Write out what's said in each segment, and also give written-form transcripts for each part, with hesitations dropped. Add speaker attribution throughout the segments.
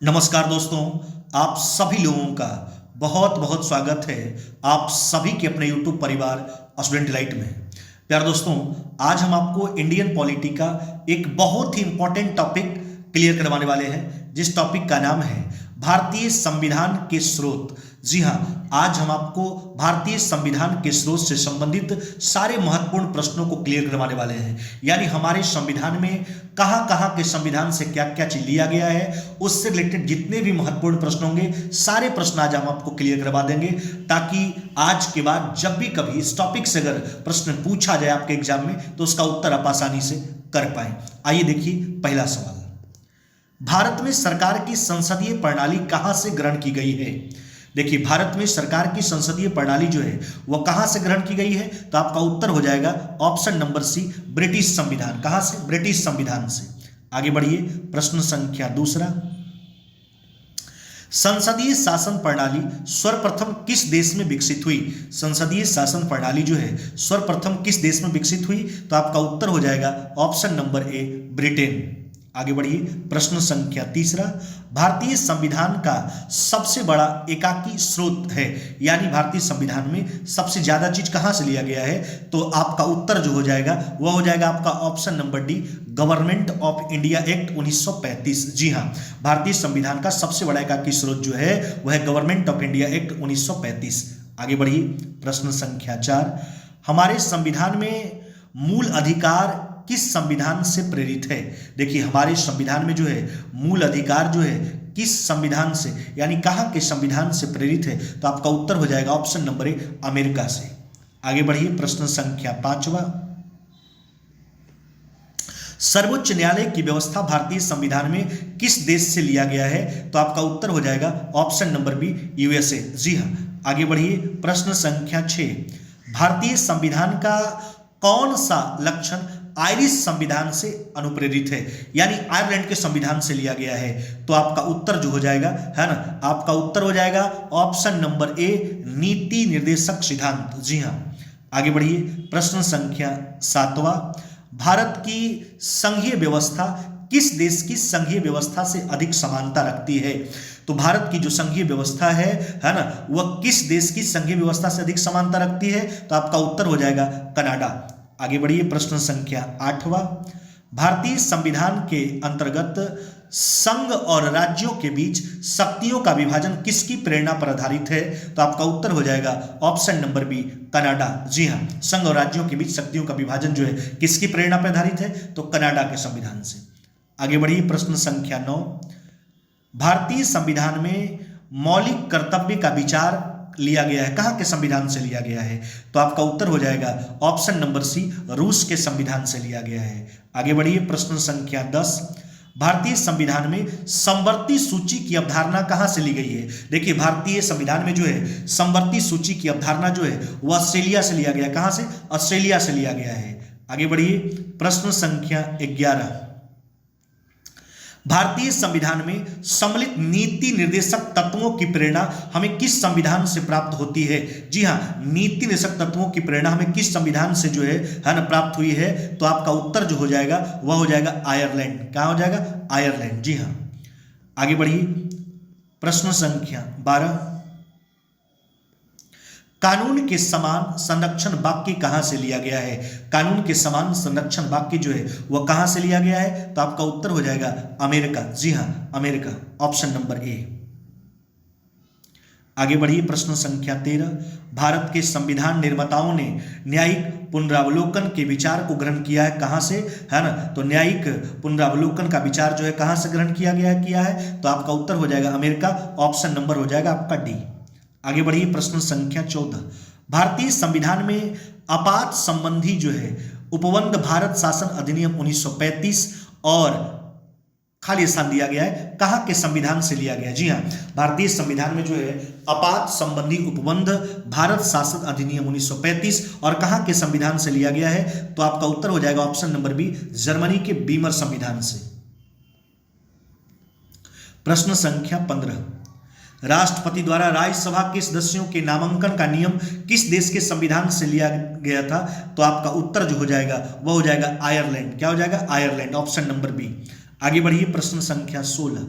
Speaker 1: नमस्कार दोस्तों, आप सभी लोगों का बहुत बहुत स्वागत है आप सभी के अपने YouTube परिवार स्टूडेंट डिलाइट में। प्यार दोस्तों, आज हम आपको इंडियन पॉलिटी का एक बहुत ही इंपॉर्टेंट टॉपिक क्लियर करवाने वाले हैं, जिस टॉपिक का नाम है भारतीय संविधान के स्रोत। जी हाँ, आज हम आपको भारतीय संविधान के स्रोत से संबंधित सारे महत्वपूर्ण प्रश्नों को क्लियर करवाने वाले हैं। यानी हमारे संविधान में कहाँ कहाँ के संविधान से क्या क्या चीज लिया गया है, उससे रिलेटेड जितने भी महत्वपूर्ण प्रश्न होंगे सारे प्रश्न आज हम आपको क्लियर करवा देंगे, ताकि आज के बाद जब भी कभी इस टॉपिक से अगर प्रश्न पूछा जाए आपके एग्जाम में तो उसका उत्तर आप आसानी से कर पाए। आइए देखिए पहला सवाल, भारत में सरकार की संसदीय प्रणाली कहां से ग्रहण की गई है। देखिए, भारत में सरकार की संसदीय प्रणाली जो है वह कहां से ग्रहण की गई है, तो आपका उत्तर हो जाएगा ऑप्शन नंबर सी, ब्रिटिश संविधान। कहां से? ब्रिटिश संविधान से। आगे बढ़िए, प्रश्न संख्या दूसरा, संसदीय शासन प्रणाली सर्वप्रथम किस देश में विकसित हुई। संसदीय शासन प्रणाली जो है सर्वप्रथम किस देश में विकसित हुई, तो आपका उत्तर हो जाएगा ऑप्शन नंबर ए, ब्रिटेन। आगे बढ़िए, प्रश्न संख्या तीसरा, भारतीय संविधान का सबसे बड़ा एकाकी स्रोत है, यानी भारतीय संविधान में सबसे ज्यादा चीज कहां से लिया गया है, तो आपका उत्तर जो हो जाएगा वह हो जाएगा आपका option number D, government of India act 1935। जी हां, भारतीय संविधान का सबसे बड़ा एकाकी स्रोत जो है वह है गवर्नमेंट ऑफ इंडिया एक्ट 1935। आगे बढ़िए, प्रश्न संख्या 4, हमारे संविधान में मूल अधिकार किस संविधान से प्रेरित है। देखिए, हमारे संविधान में जो है मूल अधिकार जो है किस संविधान से, यानी कहां के संविधान से प्रेरित है, तो आपका उत्तर हो जाएगा ऑप्शन नंबर ए, अमेरिका से। आगे बढ़िए, प्रश्न संख्या 5वां, सर्वोच्च न्यायालय की व्यवस्था भारतीय संविधान में किस देश से लिया गया है, तो आपका उत्तर हो जाएगा ऑप्शन नंबर बी, यूएसए। जी हां, आगे बढ़िए, प्रश्न संख्या 6, भारतीय संविधान का कौन सा लक्षण आयरिश संविधान से अनुप्रेरित है, यानी आयरलैंड के संविधान से लिया गया है, तो आपका उत्तर जो हो जाएगा है ना, आपका उत्तर हो जाएगा ऑप्शन नंबर ए, नीति निर्देशक सिद्धांत। जी हां, आगे बढ़िए, प्रश्न संख्या 7वां, भारत की संघीय व्यवस्था किस देश की संघीय व्यवस्था से अधिक समानता रखती है। तो भारत की जो संघीय व्यवस्था है ना, वह किस देश की संघीय व्यवस्था से अधिक समानता रखती है, तो आपका उत्तर हो जाएगा कनाडा। आगे बढ़िए, प्रश्न संख्या 8वां, भारतीय संविधान के अंतर्गत संघ और राज्यों के बीच शक्तियों का विभाजन किसकी प्रेरणा पर आधारित है, तो आपका उत्तर हो जाएगा ऑप्शन नंबर बी, कनाडा। जी हां, संघ और राज्यों के बीच शक्तियों का विभाजन जो है किसकी प्रेरणा पर आधारित है, तो कनाडा के संविधान से। आगे बढ़िए, प्रश्न संख्या 9, भारतीय संविधान में मौलिक कर्तव्य का विचार लिया गया है, कहां के संविधान से लिया गया है, तो आपका उत्तर हो जाएगा ऑप्शन नंबर सी, रूस के संविधान से लिया गया है। आगे बढ़िए, प्रश्न संख्या 10, भारतीय संविधान में समवर्ती सूची की अवधारणा कहां से ली गई है। देखिए, भारतीय संविधान में जो है समवर्ती सूची की अवधारणा जो है वह ऑस्ट्रेलिया से लिया गया। कहां से? ऑस्ट्रेलिया से लिया गया है। आगे बढ़िए, प्रश्न संख्या 11, भारतीय संविधान में सम्मिलित नीति निर्देशक तत्वों की प्रेरणा हमें किस संविधान से प्राप्त होती है। जी हां, नीति निर्देशक तत्वों की प्रेरणा हमें किस संविधान से जो है ना प्राप्त हुई है, तो आपका उत्तर जो हो जाएगा वह हो जाएगा आयरलैंड। क्या हो जाएगा? आयरलैंड। जी हां, आगे बढ़िए, प्रश्न संख्या 12, कानून के समान संरक्षण वाक्य कहां से लिया गया है। कानून के समान संरक्षण वाक्य जो है वह कहां से लिया गया है, तो आपका उत्तर हो जाएगा अमेरिका। जी हां, अमेरिका, ऑप्शन नंबर ए। आगे बढ़िए, प्रश्न संख्या 13, भारत के संविधान निर्माताओं ने न्यायिक पुनरावलोकन के विचार को ग्रहण किया है, कहां से, है ना, तो न्यायिक पुनरावलोकन का विचार जो है कहां से ग्रहण किया है, तो आपका उत्तर हो जाएगा अमेरिका। ऑप्शन नंबर हो जाएगा आपका डी। आगे बढ़िए, प्रश्न संख्या 14, भारतीय संविधान में आपात संबंधी जो है उपबंध भारत शासन अधिनियम 1935 और खाली स्थान दिया गया है, कहां के संविधान से लिया गया। जी हां, भारतीय संविधान में जो है आपात संबंधी उपबंध भारत शासन अधिनियम 1935 और कहां के संविधान से लिया गया है, तो आपका उत्तर हो जाएगा ऑप्शन नंबर बी, जर्मनी के बीमर संविधान से। प्रश्न संख्या 15, राष्ट्रपति द्वारा राज्यसभा के सदस्यों के नामांकन का नियम किस देश के संविधान से लिया गया था, तो आपका उत्तर जो हो जाएगा वह हो जाएगा आयरलैंड। क्या हो जाएगा? Ireland, option number B. आगे बढ़िए, प्रश्न संख्या 16,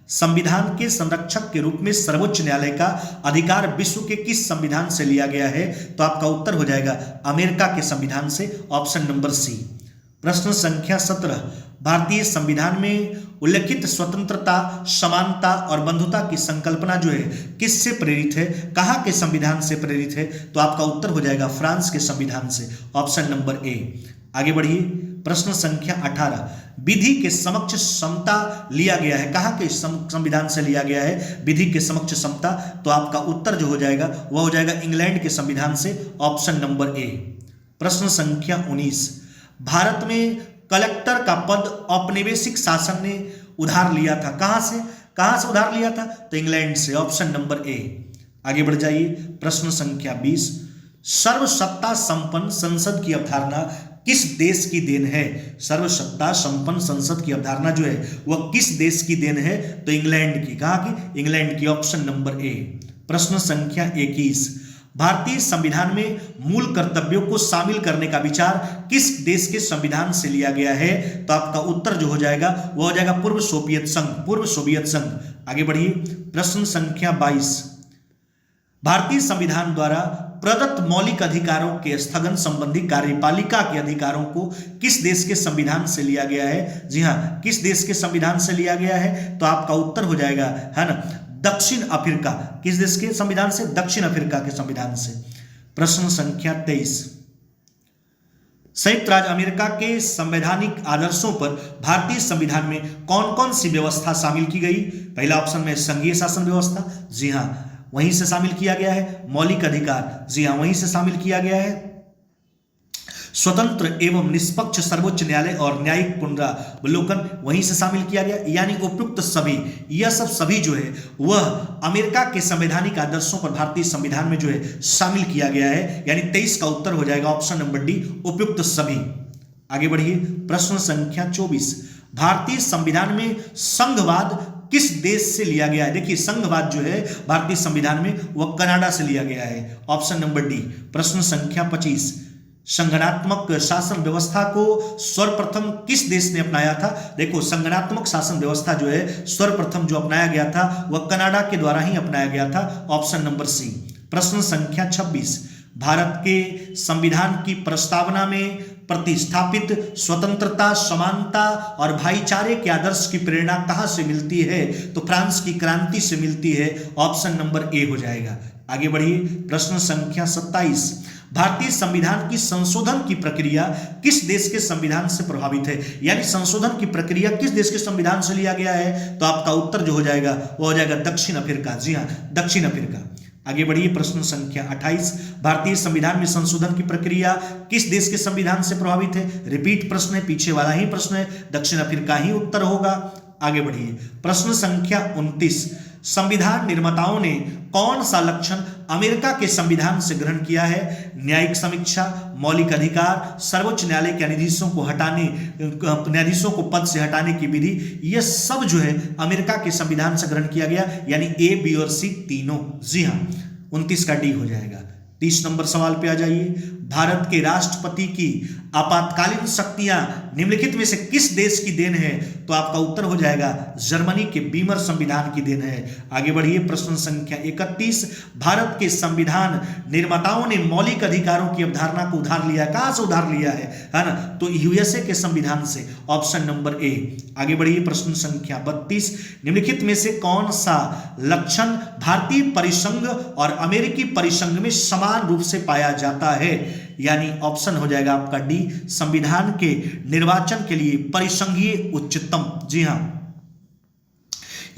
Speaker 1: संविधान के संरक्षक के रूप में सर्वोच्च न्यायालय का अधिकार विश्व के किस संविधान से लिया गया है? तो आपका उत्तर हो जाएगा अमेरिका के संविधान से, ऑप्शन नंबर सी। प्रश्न संख्या 17, भारतीय संविधान में उल्लेखित स्वतंत्रता, समानता और बंधुता की संकल्पना जो है किससे प्रेरित है? कहाँ के संविधान से प्रेरित है? तो आपका उत्तर हो जाएगा फ्रांस के संविधान से, ऑप्शन नंबर ए। आगे बढ़िए, प्रश्न संख्या 18, विधि के समक्ष समता लिया गया है, कहाँ के संविधान से लिया गया है विधि के समक्ष समता? तो आपका उत्तर जो हो जाएगा वह हो जाएगा इंग्लैंड के संविधान से, ऑप्शन नंबर ए। प्रश्न संख्या 19, भारत में कलेक्टर का पद औपनिवेशिक शासन ने उधार लिया था, कहां से उधार लिया था? तो इंग्लैंड से, ऑप्शन नंबर ए। आगे बढ़ जाइए, प्रश्न संख्या 20, सर्वसत्ता संपन्न संसद की अवधारणा किस देश की देन है? सर्वसत्ता संपन्न संसद की अवधारणा जो है वह किस देश की देन है? तो इंग्लैंड की, कहां की? इंग्लैंड की, ऑप्शन नंबर ए। प्रश्न संख्या 21, भारतीय संविधान में मूल कर्तव्यों को शामिल करने का विचार किस देश के संविधान से लिया गया है? तो आपका उत्तर जो हो जाएगा वह हो जाएगा पूर्व सोवियत संघ। आगे बढ़िए, प्रश्न संख्या 22, भारतीय संविधान द्वारा प्रदत्त मौलिक अधिकारों के स्थगन संबंधी कार्यपालिका के अधिकारों को किस देश के संविधान से लिया गया है? जी हां, किस देश के संविधान से लिया गया है? तो आपका उत्तर हो जाएगा, है ना, दक्षिण अफ्रीका। किस देश के संविधान से? दक्षिण अफ्रीका के संविधान से। प्रश्न संख्या 23, संयुक्त राज्य अमेरिका के संवैधानिक आदर्शों पर भारतीय संविधान में कौन कौन सी व्यवस्था शामिल की गई? पहला ऑप्शन में संघीय शासन व्यवस्था, जी हां वहीं से शामिल किया गया है। मौलिक अधिकार, जी हां वहीं से शामिल किया गया है। स्वतंत्र एवं निष्पक्ष सर्वोच्च न्यायालय और न्यायिक पुनरावलोकन वहीं से शामिल किया गया, यानी उपयुक्त सभी, यह सब सभी जो है वह अमेरिका के संवैधानिक आदर्शों पर भारतीय संविधान में जो है शामिल किया गया है, यानी 23 का उत्तर हो जाएगा ऑप्शन नंबर डी, उपयुक्त सभी। आगे बढ़िए, प्रश्न संख्या 24, भारतीय संविधान में संघवाद किस देश से लिया गया है? देखिए संघवाद जो है भारतीय संविधान में वह कनाडा से लिया गया है, ऑप्शन नंबर डी। प्रश्न संख्या 25, संगठनात्मक शासन व्यवस्था को सर्वप्रथम किस देश ने अपनाया था? देखो संगठनात्मक शासन व्यवस्था जो है सर्वप्रथम जो अपनाया गया था वह कनाडा के द्वारा ही अपनाया गया था, ऑप्शन नंबर सी। प्रश्न संख्या 26, भारत के संविधान की प्रस्तावना में प्रतिस्थापित स्वतंत्रता, समानता और भाईचारे के आदर्श की प्रेरणा कहां से मिलती है? तो फ्रांस की क्रांति से मिलती है, ऑप्शन नंबर ए हो जाएगा। आगे बढ़िए, प्रश्न संख्या 27, भारतीय संविधान की संशोधन की प्रक्रिया किस देश के संविधान से प्रभावित है? यानी संशोधन की प्रक्रिया किस देश के संविधान से लिया गया है? तो आपका उत्तर जो हो जाएगा वो हो जाएगा दक्षिण अफ्रीका, जी हां दक्षिण अफ्रीका। आगे बढ़िए, प्रश्न संख्या 28, भारतीय संविधान में संशोधन की प्रक्रिया किस देश के संविधान से प्रभावित है? रिपीट प्रश्न है, पीछे वाला ही प्रश्न है, दक्षिण अफ्रीका ही उत्तर होगा। आगे बढ़िए, प्रश्न संख्या 29, संविधान निर्माताओं ने कौन सा लक्षण अमेरिका के संविधान से ग्रहण किया है? न्यायिक समीक्षा, मौलिक अधिकार, सर्वोच्च न्यायालय के न्यायाधीशों को पद से हटाने की विधि, यह सब जो है अमेरिका के संविधान से ग्रहण किया गया, यानी ए, बी और सी तीनों, जी हां 29 का डी हो जाएगा। 30 नंबर सवाल पे आ जाइए, भारत के राष्ट्रपति की आपातकालीन शक्तियां निम्नलिखित में से किस देश की देन है? तो आपका उत्तर हो जाएगा जर्मनी के बीमर संविधान की देन है। आगे बढ़िए, प्रश्न संख्या 31, भारत के संविधान निर्माताओं ने मौलिक अधिकारों की अवधारणा को उधार लिया, कहां से उधार लिया है ना? तो यूएसए के संविधान से, ऑप्शन नंबर ए। आगे बढ़िए, प्रश्न संख्या 32, निम्नलिखित में से कौन सा लक्षण भारतीय परिसंघ और अमेरिकी परिसंघ में समान रूप से पाया जाता है? यानी ऑप्शन हो जाएगा आपका डी, संविधान के निर्वाचन के लिए परिसंघीय उच्चतम, जी हां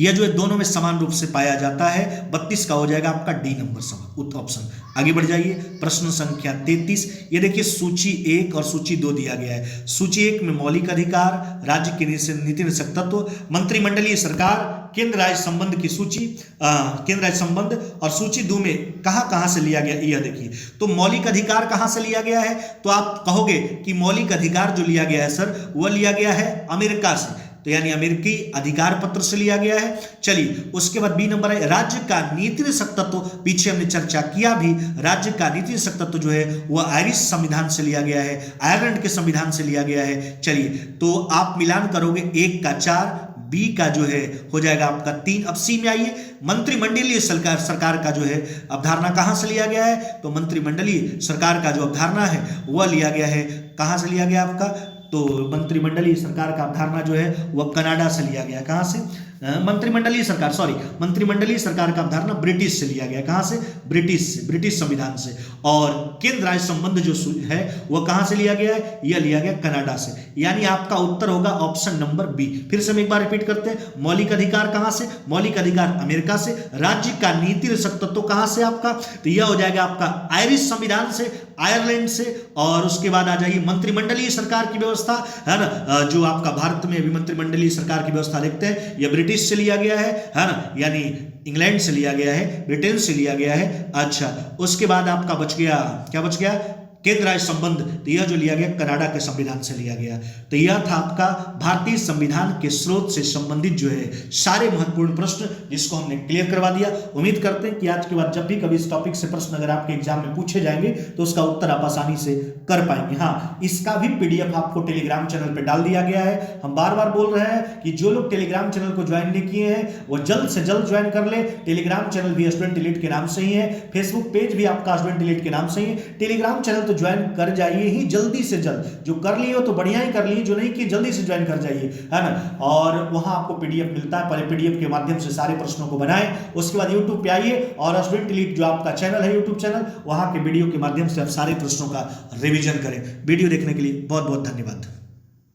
Speaker 1: यह जो है दोनों में समान रूप से पाया जाता है। 32 का हो जाएगा आपका डी नंबर सवाल ऑप्शन। आगे बढ़ जाइए, प्रश्न संख्या 33, ये देखिए सूची 1 और सूची 2 दिया गया है। सूची 1 में मौलिक अधिकार, राज्य के नीति निषेध तत्व, मंत्रिमंडलीय सरकार, केंद्र राज्य संबंध की सूची, केंद्र राज्य संबंध, और सूची 2 में कहां से लिया गया यह देखिए। तो मौलिक अधिकार कहां से लिया गया है? तो आप कहोगे कि मौलिक अधिकार जो लिया गया है सर वह लिया गया है अमेरिका से, तो यानी अमेरिकी अधिकार पत्र से लिया गया है। चलिए, उसके बाद बी नंबर है राज्य का नीति निषेध तत्व, पीछे हमने चर्चा किया भी, राज्य का नीति निषेध तत्व जो है वह आयरिश संविधान से लिया गया है, आयरलैंड के संविधान से लिया गया है। चलिए, तो आप मिलान करोगे 1 का 4, बी का जो है हो जाएगा आपका 3। अब सी में आइए, मंत्रिमंडलीय सरकार का जो है अवधारणा कहां से लिया गया है, तो मंत्रिमंडलीय सरकार का जो अवधारणा है वह लिया गया है, कहां से लिया गया आपका, तो मंत्रिमंडलीय सरकार का अवधारणा जो है वह कनाडा से लिया गया। कहां से, मंत्रिमंडलीय सरकार का अवधारणा ब्रिटिश से लिया गया। कहां से, ब्रिटिश से, ब्रिटिश संविधान से। और केंद्र राज्य संबंध जो है वह कहां से लिया गया है, यह लिया गया कनाडा से। यानी आपका उत्तर होगा ऑप्शन नंबर बी। फिर से हम एक बार रिपीट करते हैं, मौलिक अधिकार कहां से, मौलिक अधिकार अमेरिका से। राज्य का नीति तत्व कहां से आपका, तो यह हो जाएगा आपका आयरिश संविधान से, आयरलैंड से। और उसके बाद आ जाइए मंत्रिमंडलीय सरकार की व्यवस्था है ना, जो आपका भारत में अभी मंत्रिमंडलीय सरकार की व्यवस्था देखते हैं, यह ब्रिटिश से लिया गया है ना, यानी इंग्लैंड से लिया गया है, ब्रिटेन से लिया गया है। अच्छा, उसके बाद आपका बच गया, क्या बच गया, केंद्र राज्य संबंध, तो यह जो लिया गया कनाडा के संविधान से लिया गया। तो यह था आपका भारतीय संविधान के स्रोत से संबंधित जो है सारे महत्वपूर्ण प्रश्न, जिसको हमने क्लियर करवा दिया। उम्मीद करते हैं कि आज के बाद जब भी कभी इस टॉपिक से प्रश्न अगर आपके एग्जाम में पूछे जाएंगे तो उसका उत्तर आप आसानी से कर पाएंगे। हाँ, इसका भी पीडीएफ आपको टेलीग्राम चैनल पर डाल दिया गया है। हम बार बार बोल रहे हैं कि जो लोग टेलीग्राम चैनल को ज्वाइन नहीं किए हैं वो जल्द से जल्द ज्वाइन कर ले। टेलीग्राम चैनल भी स्टूडेंट एलीट के नाम से ही है, फेसबुक पेज भी आपका स्टूडेंट एलीट के नाम से ही है। टेलीग्राम चैनल तो ज्वाइन कर जाइए ही जल्दी से जल्द, जो कर लिए हो तो बढ़िया ही कर लिए, जो नहीं किए जल्दी से ज्वाइन कर जाइए, है ना। और वहां आपको पीडीएफ मिलता है, पहले पीडीएफ के माध्यम से सारे प्रश्नों को बनाएं, उसके बाद यूट्यूब पे आइए और स्टूडेंट एलीट जो आपका चैनल है यूट्यूब चैनल, वहां के वीडियो के माध्यम से आप सारे प्रश्नों का रिवीजन करें। वीडियो देखने के लिए बहुत बहुत धन्यवाद।